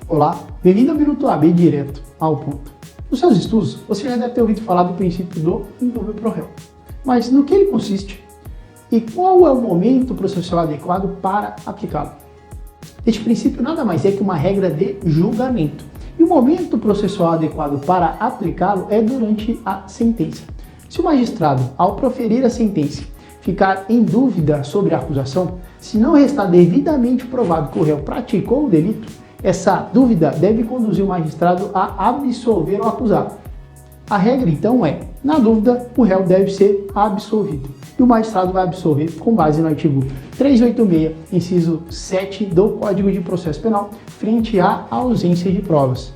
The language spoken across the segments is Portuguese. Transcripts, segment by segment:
Olá, bem-vindo ao Minuto AB direto ao ponto. Nos seus estudos, você já deve ter ouvido falar do princípio do indúbio pro réu. Mas no que ele consiste? E qual é o momento processual adequado para aplicá-lo? Este princípio nada mais é que uma regra de julgamento. E o momento processual adequado para aplicá-lo é durante a sentença. Se o magistrado, ao proferir a sentença, ficar em dúvida sobre a acusação, se não restar devidamente provado que o réu praticou o delito, essa dúvida deve conduzir o magistrado a absolver o acusado. A regra, então, é, na dúvida, o réu deve ser absolvido. E o magistrado vai absolver com base no artigo 386, inciso 7 do Código de Processo Penal, frente à ausência de provas.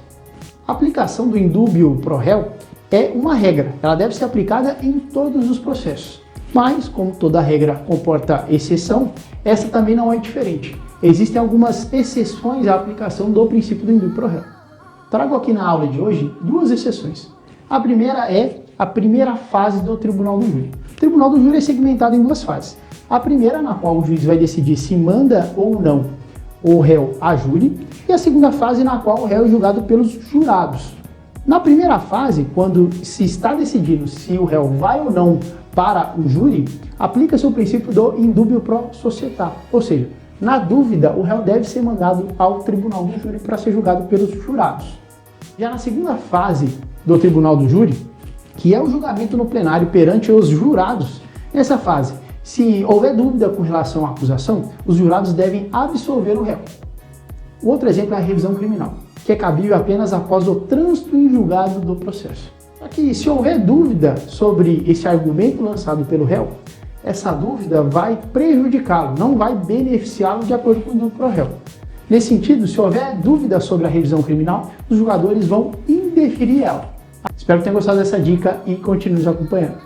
A aplicação do indúbio pro réu é uma regra, ela deve ser aplicada em todos os processos. Mas, como toda regra comporta exceção, essa também não é diferente. Existem algumas exceções à aplicação do princípio do indúbio pro réu. Trago aqui na aula de hoje duas exceções. A primeira é a primeira fase do tribunal do júri. O tribunal do júri é segmentado em duas fases. A primeira, na qual o juiz vai decidir se manda ou não o réu a júri, e a segunda fase, na qual o réu é julgado pelos jurados. Na primeira fase, quando se está decidindo se o réu vai ou não para o júri, aplica-se o princípio do indúbio pro societá, ou seja, na dúvida, o réu deve ser mandado ao tribunal do júri para ser julgado pelos jurados. Já na segunda fase do tribunal do júri, que é o julgamento no plenário perante os jurados, nessa fase, se houver dúvida com relação à acusação, os jurados devem absolver o réu. O outro exemplo é a revisão criminal, que é cabível apenas após o trânsito em julgado do processo. Só que se houver dúvida sobre esse argumento lançado pelo réu, essa dúvida vai prejudicá-lo, não vai beneficiá-lo de acordo com o indúbio pro réu. Nesse sentido, se houver dúvida sobre a revisão criminal, os julgadores vão indeferir ela. Espero que tenham gostado dessa dica e continue nos acompanhando.